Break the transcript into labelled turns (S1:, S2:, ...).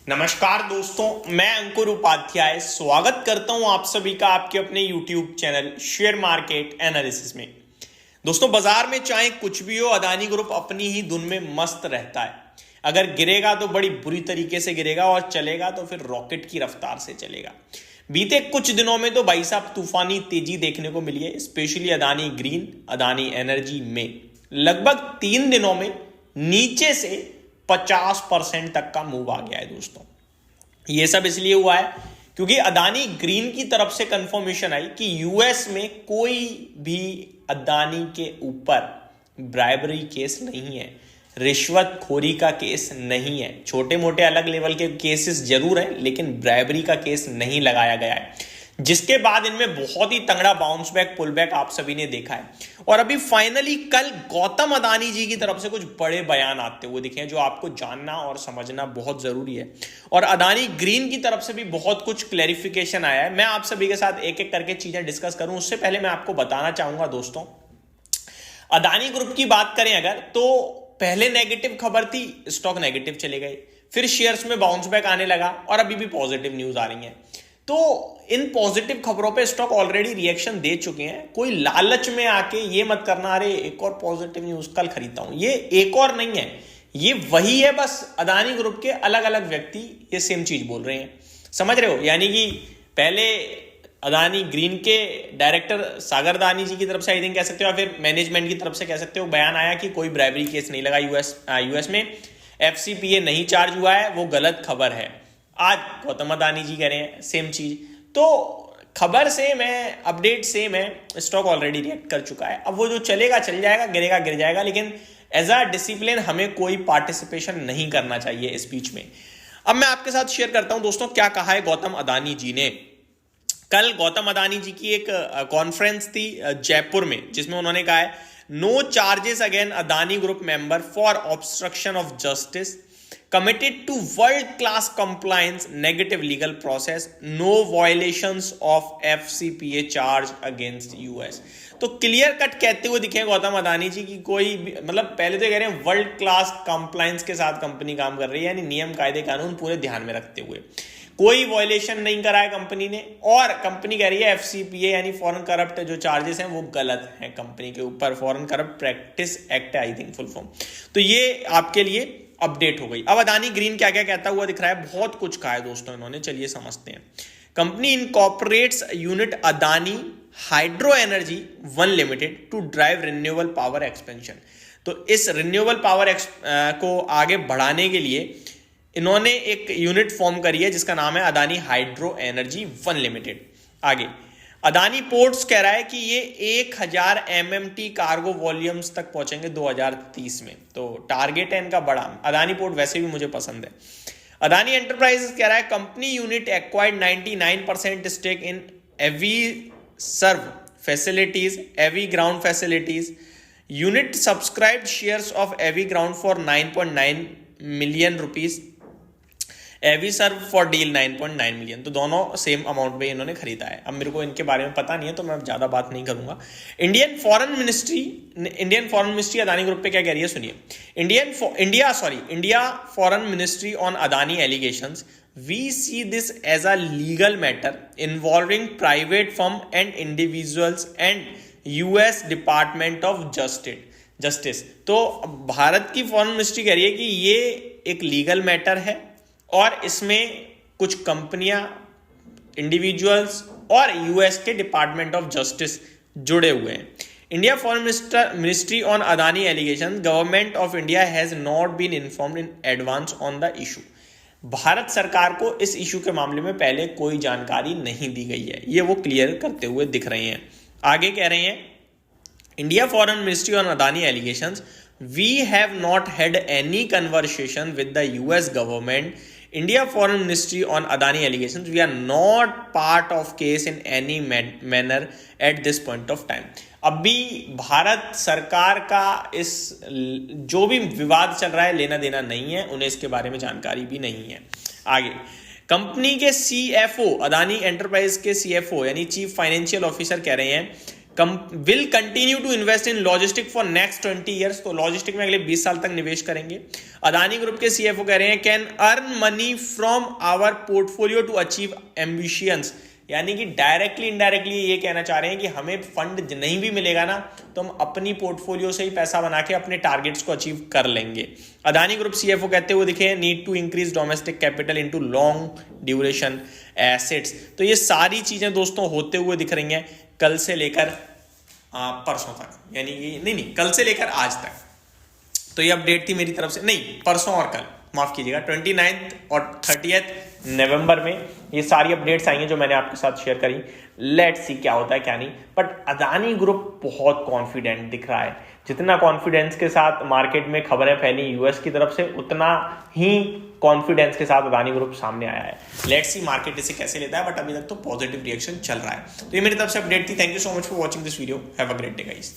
S1: नमस्कार दोस्तों, मैं अंकुर उपाध्याय स्वागत करता हूं आप सभी का आपके अपने YouTube channel share market analysis में। दोस्तों, बाजार में चाहे कुछ भी हो, अदानी ग्रुप अपनी ही धुन में मस्त रहता है। अगर गिरेगा तो बड़ी बुरी तरीके से गिरेगा और चलेगा तो फिर रॉकेट की रफ्तार से चलेगा। बीते कुछ दिनों में तो भाई साहब तूफानी तेजी देखने को मिली है, specially Adani green, Adani energy में लगभग 3 दिनों में नीचे से 50% तक का मूव आ गया है। दोस्तों, ये सब इसलिए हुआ है क्योंकि अदानी ग्रीन की तरफ से कंफर्मेशन आई कि यूएस में कोई भी अदानी के ऊपर ब्राइबरी केस नहीं है, रिश्वतखोरी का केस नहीं है। छोटे मोटे अलग लेवल के केसेस जरूर हैं, लेकिन ब्राइबरी का केस नहीं लगाया गया है, जिसके बाद इनमें बहुत ही तगड़ा बाउंस बैक पुल बैक आप सभी ने देखा है। और अभी फाइनली कल गौतम अदानी जी की तरफ से कुछ बड़े बयान आते हुए दिखे हैं, जो आपको जानना और समझना बहुत जरूरी है। और अदानी ग्रीन की तरफ से भी बहुत कुछ क्लैरिफिकेशन आया है। मैं आप सभी के साथ एक एक करके चीजें डिस्कस करूं, उससे पहले मैं आपको बताना चाहूंगा दोस्तों, अदानी ग्रुप की बात करें अगर, तो पहले नेगेटिव खबर थी, स्टॉक नेगेटिव चले गए, फिर शेयर्स में बाउंस बैक आने लगा और अभी भी पॉजिटिव न्यूज आ रही है। तो इन पॉजिटिव खबरों पे स्टॉक ऑलरेडी रिएक्शन दे चुके हैं। कोई लालच में आके ये मत करना, अरे एक और पॉजिटिव न्यूज कल खरीदता हूं, ये एक और नहीं है, ये वही है। बस अदानी ग्रुप के अलग अलग व्यक्ति ये सेम चीज बोल रहे हैं, समझ रहे हो। यानी कि पहले अदानी ग्रीन के डायरेक्टर सागर दानी जी की तरफ से आई थिंक कह सकते हो, या फिर मैनेजमेंट की तरफ से कह सकते हो, बयान आया कि कोई ब्राइबरी केस नहीं लगा यूएस में, एफसीपीए नहीं चार्ज हुआ है, वो गलत खबर है। आज गौतम अदानी जी कह रहे हैं सेम चीज। तो खबर से मैं, अपडेट से मैं, स्टॉक ऑलरेडी रिएक्ट कर चुका है। अब वो जो चलेगा चल जाएगा, गिरेगा गिर जाएगा, लेकिन एज अ डिसिप्लिन हमें कोई पार्टिसिपेशन नहीं करना चाहिए इस बीच में। अब मैं आपके साथ शेयर करता हूं दोस्तों, क्या कहा है गौतम अदानी जी ने। कल गौतम अदानी जी की एक कॉन्फ्रेंस थी जयपुर में, जिसमें उन्होंने कहा है no charges again Adani group member for obstruction of justice, committed to world class compliance, negative legal process, no violations of FCPA charge against US। तो क्लियर कट कहते हुए दिखे गौतम अदानी जी की कोई मतलब पहले तो कह रहे हैं वर्ल्ड क्लास कंप्लायंस के साथ कंपनी काम कर रही है, यानी नियम कायदे कानून पूरे ध्यान में रखते हुए कोई वायलेशन नहीं करा है कंपनी ने। और कंपनी कह रही है एफसीपीए यानी फॉरेन करप्ट जो चार्जेस हैं वो गलत हैं कंपनी के ऊपर, foreign corrupt practice act I think full form. तो ये आपके लिए अपडेट हो गई। अब अदानी ग्रीन क्या क्या कहता हुआ दिख रहा है, बहुत कुछ कहा है दोस्तों इन्होंने, चलिए समझते हैं। Company incorporates unit Adani hydro energy one limited to drive renewable power expansion. तो इस रिन्यूएबल पावर को आगे बढ़ाने के लिए इन्होंने एक यूनिट फॉर्म करी है जिसका नाम है Adani hydro energy one limited. आगे अदानी पोर्ट्स कह रहा है कि ये 1000 MMT कार्गो वॉल्यूम्स तक पहुंचेंगे 2030 में। तो टारगेट है इनका बड़ा। अदानी पोर्ट वैसे भी मुझे पसंद है। अदानी एंटरप्राइजेस कह रहा है company unit acquired 99% stake in AV serve facilities, AV ground facilities. Unit subscribed shares of AV ground for 9.9 million rupees, AV serve for deal 9.9 million. तो दोनों सेम अमाउंट में इन्होंने खरीदा है। अब मेरे को इनके बारे में पता नहीं है तो मैं ज्यादा बात नहीं करूंगा। Indian foreign ministry Adani group पे क्या कह रही है सुनिए। India foreign ministry on Adani allegations, we see this as a legal matter involving private firm and individuals and US department of justice. तो भारत की फॉरेन मिनिस्ट्री कह रही है कि ये एक लीगल मैटर है और इसमें कुछ कंपनियां, इंडिविजुअल्स और यूएस के डिपार्टमेंट ऑफ जस्टिस जुड़े हुए हैं। India foreign ministry on Adani allegation, government of India has not been informed in advance on the issue. Bharat सरकार को इस इशू के मामले में पहले कोई जानकारी नहीं दी गई है, ये वो क्लियर करते हुए दिख रहे हैं। आगे कह रहे हैं India foreign ministry on Adani allegations, we have not had any conversation with the US government, India Foreign Ministry on Adani allegations, we are not part of case in any manner at this point of time। अभी भारत सरकार का इस जो भी विवाद चल रहा है लेना देना नहीं है, उन्हें इसके बारे में जानकारी भी नहीं है। आगे कंपनी के CFO, अदानी एंटरप्राइज के CFO यानी चीफ फाइनेंशियल ऑफिसर कह रहे हैं will continue to invest in logistic for next 20 years. तो लॉजिस्टिक में अगले 20 साल तक निवेश करेंगे। अदानी ग्रुप के सीएफओ कह रहे हैं can earn money from our portfolio to achieve ambitions, यानी कि डायरेक्टली इनडायरेक्टली ये कहना चाह रहे हैं कि हमें फंड नहीं भी मिलेगा ना तो हम अपनी पोर्टफोलियो से ही पैसा बना के अपने टारगेट्स को अचीव कर लेंगे। अदानी ग्रुप सीएफओ कहते हुए दिखे need to increase domestic capital into long duration assets. तो ये सारी चीजें दोस्तों होते हुए दिख रही हैं कल से लेकर परसों तक, यानी कि नहीं कल से लेकर आज तक। तो ये अपडेट थी मेरी तरफ से, नहीं परसों और कल, माफ कीजिएगा 29 और 30 नवंबर में ये सारी अपडेट्स आएंगे जो मैंने आपके साथ शेयर करी। लेट्स सी क्या होता है क्या नहीं, बट अदानी ग्रुप बहुत कॉन्फिडेंट दिख रहा है। जितना कॉन्फिडेंस के साथ मार्केट में खबरें फैली यूएस की तरफ से, उतना ही कॉन्फिडेंस के साथ अदानी ग्रुप सामने आया है। लेट्स सी मार्केट इसे कैसे लेता है, बट अभी तक तो पॉजिटिव रिएक्शन चल रहा है। तो ये मेरी तरफ से अपडेट थी। Thank you so much for watching this video. Have a great day guys.